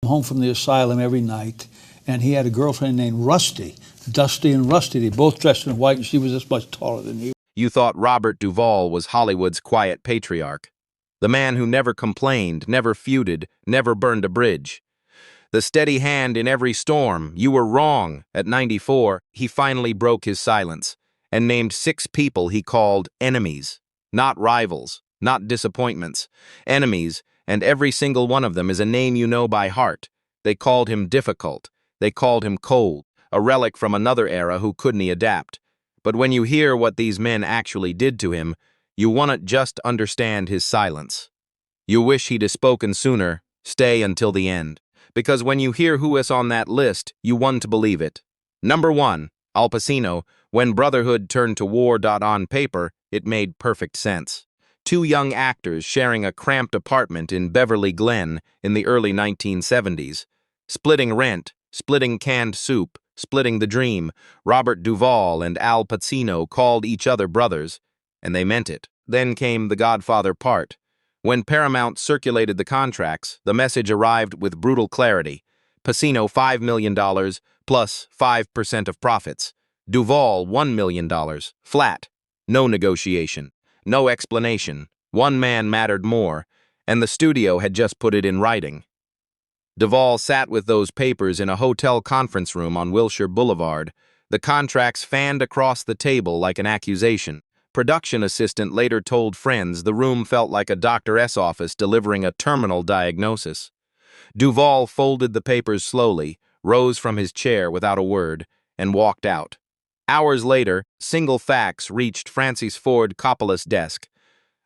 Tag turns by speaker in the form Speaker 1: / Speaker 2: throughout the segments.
Speaker 1: home from the asylum every night, and he had a girlfriend named Rusty, Dusty and Rusty. They both dressed in white, and she was this much taller than he.
Speaker 2: You thought Robert Duvall was Hollywood's quiet patriarch, the man who never complained, never feuded, never burned a bridge. The steady hand in every storm. You were wrong. At 94, he finally broke his silence and named 6 people he called enemies. Not rivals, not disappointments. Enemies, and every single one of them is a name you know by heart. They called him difficult. They called him cold, a relic from another era who couldn't adapt. But when you hear what these men actually did to him, you wann't just understand his silence. You wish he'd spoken sooner, stay until the end. Because when you hear who is on that list, you want to believe it. Number 1, Al Pacino. When Brotherhood turned to war. On paper, it made perfect sense. 2 young actors sharing a cramped apartment in Beverly Glen in the early 1970s. Splitting rent, splitting canned soup, splitting the dream. Robert Duvall and Al Pacino called each other brothers, and they meant it. Then came The Godfather Part. When Paramount circulated the contracts, the message arrived with brutal clarity. Pacino $5 million plus 5% of profits. Duvall $1 million, flat. No negotiation, no explanation. One man mattered more, and the studio had just put it in writing. Duvall sat with those papers in a hotel conference room on Wilshire Boulevard. The contracts fanned across the table like an accusation. Production assistant later told friends the room felt like a Dr. S office delivering a terminal diagnosis. Duvall folded the papers slowly, rose from his chair without a word, and walked out. Hours later, single fax reached Francis Ford Coppola's desk.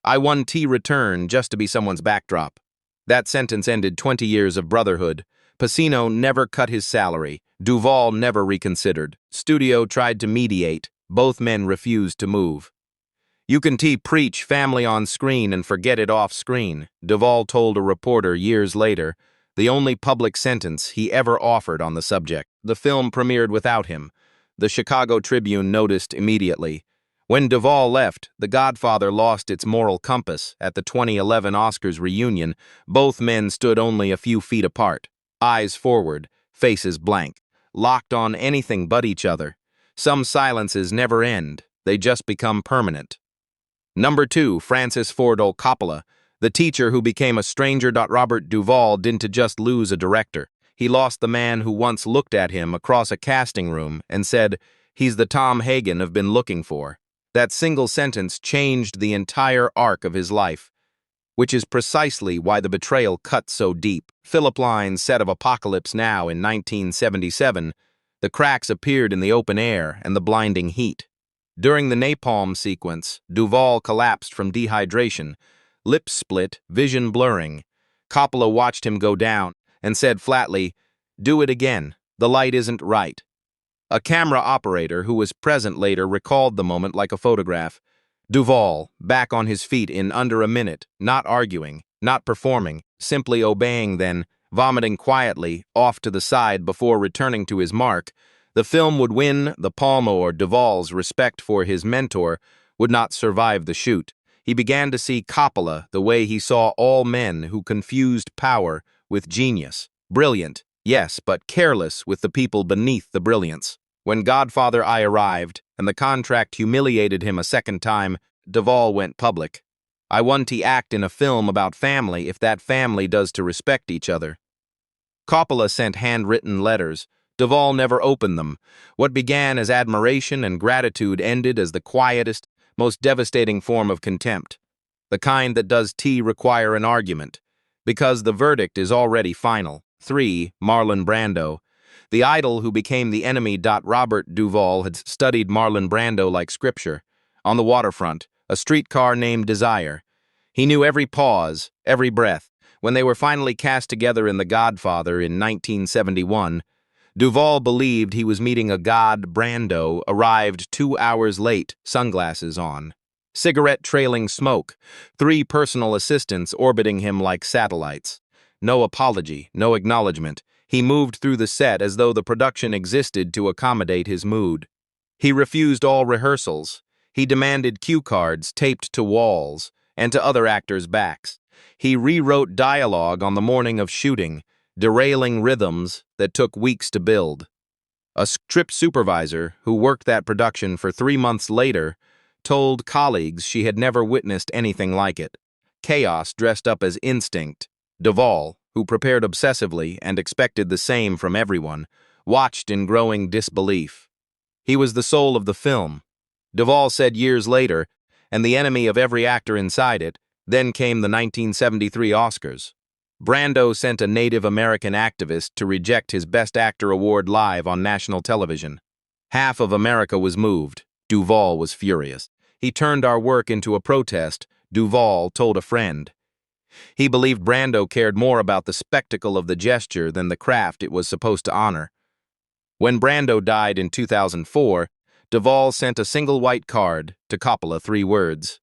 Speaker 2: "I won T return just to be someone's backdrop." That sentence ended 20 years of Brotherhood. Pacino never cut his salary. Duvall never reconsidered. Studio tried to mediate. Both men refused to move. "You can preach family on screen and forget it off screen," Duvall told a reporter years later, the only public sentence he ever offered on the subject. The film premiered without him. The Chicago Tribune noticed immediately. When Duvall left, The Godfather lost its moral compass. At the 2011 Oscars reunion, both men stood only a few feet apart, eyes forward, faces blank, locked on anything but each other. Some silences never end, they just become permanent. Number 2, Francis Ford Coppola, the teacher who became a stranger. Robert Duvall didn't just lose a director. He lost the man who once looked at him across a casting room and said, "He's the Tom Hagen I've been looking for." That single sentence changed the entire arc of his life, which is precisely why the betrayal cut so deep. Philip Line's set of Apocalypse Now in 1977, the cracks appeared in the open air and the blinding heat. During the napalm sequence, Duvall collapsed from dehydration, lips split, vision blurring. Coppola watched him go down and said flatly, "Do it again. The light isn't right." A camera operator who was present later recalled the moment like a photograph. Duvall, back on his feet in under a minute, not arguing, not performing, simply obeying, then vomiting quietly off to the side before returning to his mark. The film would win the Palme d'Or. Duvall's respect for his mentor would not survive the shoot. He began to see Coppola the way he saw all men who confused power with genius. Brilliant, yes, but careless with the people beneath the brilliance. When Godfather I arrived, and the contract humiliated him a second time, Duvall went public. "I want to act in a film about family if that family does to respect each other." Coppola sent handwritten letters. Duvall never opened them. What began as admiration and gratitude ended as the quietest, most devastating form of contempt. The kind that does require an argument, because the verdict is already final. 3. Marlon Brando. The idol who became the enemy. Robert Duvall had studied Marlon Brando like scripture. On the waterfront, a streetcar named Desire. He knew every pause, every breath. When they were finally cast together in The Godfather in 1971, Duvall believed he was meeting a god. Brando arrived 2 hours late, sunglasses on. Cigarette trailing smoke, 3 personal assistants orbiting him like satellites. No apology, no acknowledgement. He moved through the set as though the production existed to accommodate his mood. He refused all rehearsals. He demanded cue cards taped to walls and to other actors' backs. He rewrote dialogue on the morning of shooting, derailing rhythms that took weeks to build. A script supervisor who worked that production for 3 months later told colleagues she had never witnessed anything like it. Chaos dressed up as instinct. Duvall, who prepared obsessively and expected the same from everyone, watched in growing disbelief. He was the soul of the film, Duvall said years later, and the enemy of every actor inside it. Then came the 1973 Oscars. Brando sent a Native American activist to reject his Best Actor award live on national television. Half of America was moved. Duvall was furious. He turned our work into a protest, Duvall told a friend. He believed Brando cared more about the spectacle of the gesture than the craft it was supposed to honor. When Brando died in 2004, Duvall sent a single white card to Coppola, 3 words.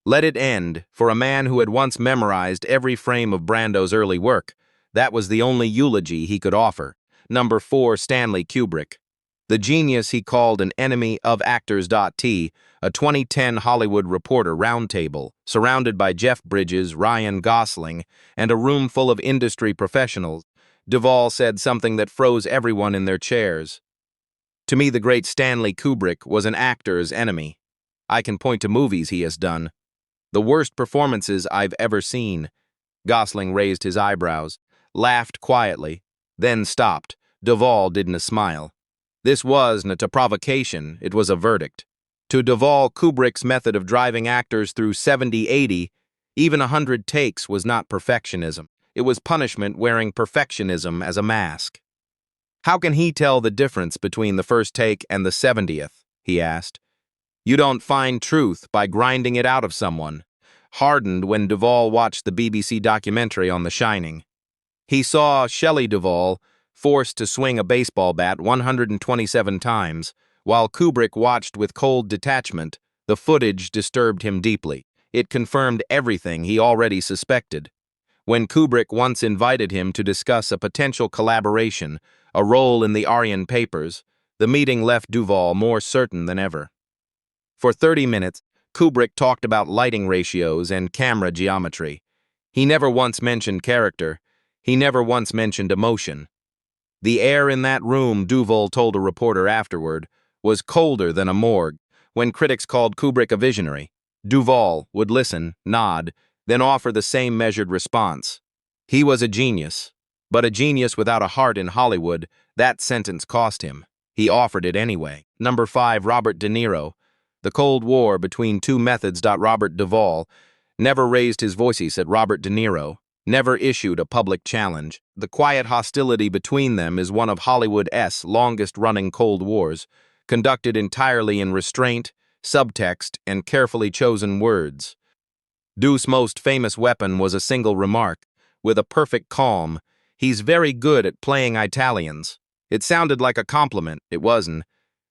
Speaker 2: Let it end, for a man who had once memorized every frame of Brando's early work. That was the only eulogy he could offer. Number 4, Stanley Kubrick. The genius he called an enemy of actors. T, a 2010 Hollywood Reporter roundtable, surrounded by Jeff Bridges, Ryan Gosling, and a room full of industry professionals. Duvall said something that froze everyone in their chairs. To me, the great Stanley Kubrick was an actor's enemy. I can point to movies he has done. The worst performances I've ever seen. Gosling raised his eyebrows, laughed quietly, then stopped. Duvall didn't smile. This wasn't a provocation, it was a verdict. To Duvall, Kubrick's method of driving actors through 70, 80, even 100 takes was not perfectionism. It was punishment wearing perfectionism as a mask. How can he tell the difference between the first take and the 70th? He asked. You don't find truth by grinding it out of someone. Hardened when Duvall watched the BBC documentary on The Shining. He saw Shelley Duvall forced to swing a baseball bat 127 times, while Kubrick watched with cold detachment. The footage disturbed him deeply. It confirmed everything he already suspected. When Kubrick once invited him to discuss a potential collaboration, a role in the Aryan Papers, the meeting left Duvall more certain than ever. For 30 minutes, Kubrick talked about lighting ratios and camera geometry. He never once mentioned character. He never once mentioned emotion. The air in that room, Duvall told a reporter afterward, was colder than a morgue. When critics called Kubrick a visionary, Duvall would listen, nod, then offer the same measured response. He was a genius, but a genius without a heart in Hollywood. That sentence cost him. He offered it anyway. Number 5, Robert De Niro. The Cold War between two methods. Robert Duvall never raised his voice, he said. Robert De Niro never issued a public challenge. The quiet hostility between them is one of Hollywood's longest-running Cold Wars, conducted entirely in restraint, subtext, and carefully chosen words. Du's most famous weapon was a single remark. With a perfect calm, he's very good at playing Italians. It sounded like a compliment. It wasn't.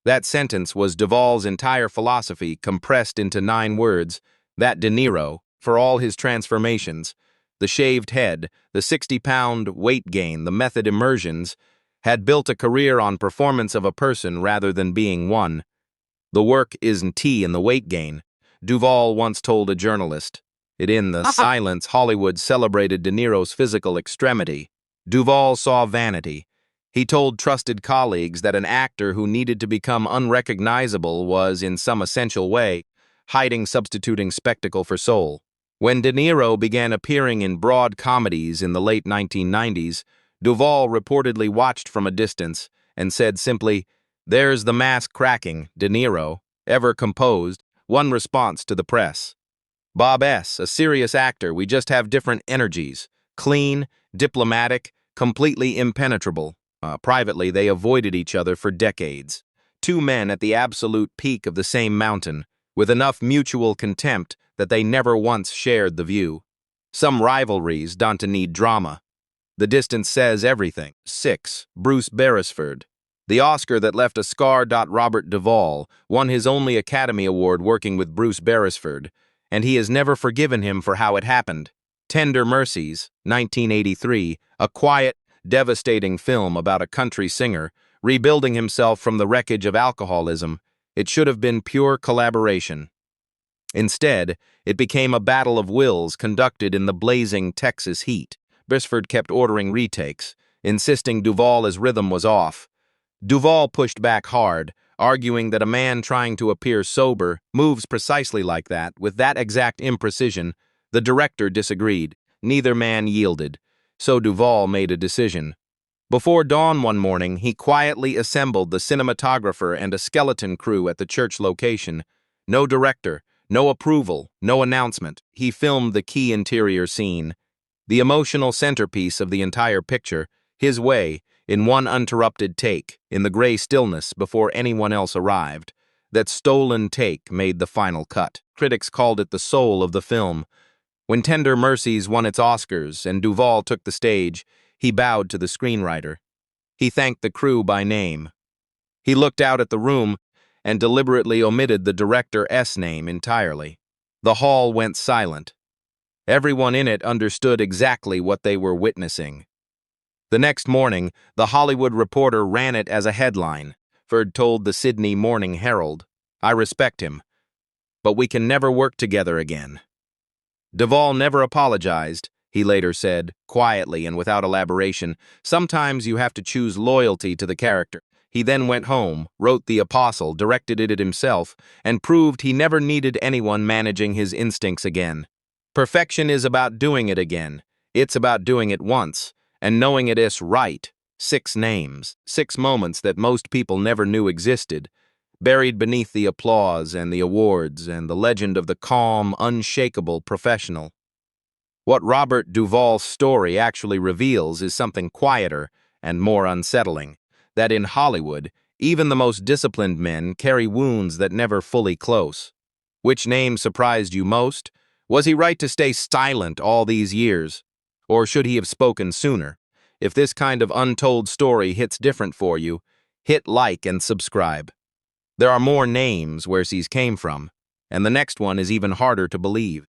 Speaker 2: That sentence was Duvall's entire philosophy compressed into 9 words. That De Niro, for all his transformations, the shaved head, the 60-pound weight gain, the method immersions, had built a career on performance of a person rather than being one. The work isn't tea in the weight gain, Duvall once told a journalist. In the silence, Hollywood celebrated De Niro's physical extremity. Duvall saw vanity. He told trusted colleagues that an actor who needed to become unrecognizable was, in some essential way, substituting spectacle for soul. When De Niro began appearing in broad comedies in the late 1990s, Duvall reportedly watched from a distance and said simply, "There's the mask cracking, De Niro," ever composed, one response to the press. Bob S., a serious actor, we just have different energies, clean, diplomatic, completely impenetrable. Privately, they avoided each other for decades. 2 men at the absolute peak of the same mountain, with enough mutual contempt that they never once shared the view. Some rivalries don't need drama. The distance says everything. 6. Bruce Beresford. The Oscar that left a scar. Robert Duvall won his only Academy Award working with Bruce Beresford, and he has never forgiven him for how it happened. Tender Mercies, 1983, a quiet, devastating film about a country singer rebuilding himself from the wreckage of alcoholism. It should have been pure collaboration. Instead, it became a battle of wills conducted in the blazing Texas heat. Beresford kept ordering retakes. insisting Duvall's rhythm was off. Duvall pushed back hard, arguing that a man trying to appear sober moves precisely like that, with that exact imprecision. The director disagreed. Neither man yielded, so Duvall made a decision. Before dawn one morning, he quietly assembled the cinematographer and a skeleton crew at the church location. No director, no approval, no announcement. He filmed the key interior scene, the emotional centerpiece of the entire picture, his way, in one uninterrupted take, in the gray stillness before anyone else arrived. That stolen take made the final cut. Critics called it the soul of the film. When Tender Mercies won its Oscars and Duvall took the stage, he bowed to the screenwriter. He thanked the crew by name. He looked out at the room and deliberately omitted the director's name entirely. The hall went silent. Everyone in it understood exactly what they were witnessing. The next morning, the Hollywood Reporter ran it as a headline. Ford told the Sydney Morning Herald, "I respect him, but we can never work together again." Duvall never apologized, he later said, quietly and without elaboration. Sometimes you have to choose loyalty to the character. He then went home, wrote The Apostle, directed it himself, and proved he never needed anyone managing his instincts again. Perfection is about doing it again. It's about doing it once, and knowing it is right. 6 names, 6 moments that most people never knew existed, buried beneath the applause and the awards and the legend of the calm, unshakable professional. What Robert Duvall's story actually reveals is something quieter and more unsettling, that in Hollywood, even the most disciplined men carry wounds that never fully close. Which name surprised you most? Was he right to stay silent all these years? Or should he have spoken sooner? If this kind of untold story hits different for you, hit like and subscribe. There are more names where these came from, and the next one is even harder to believe.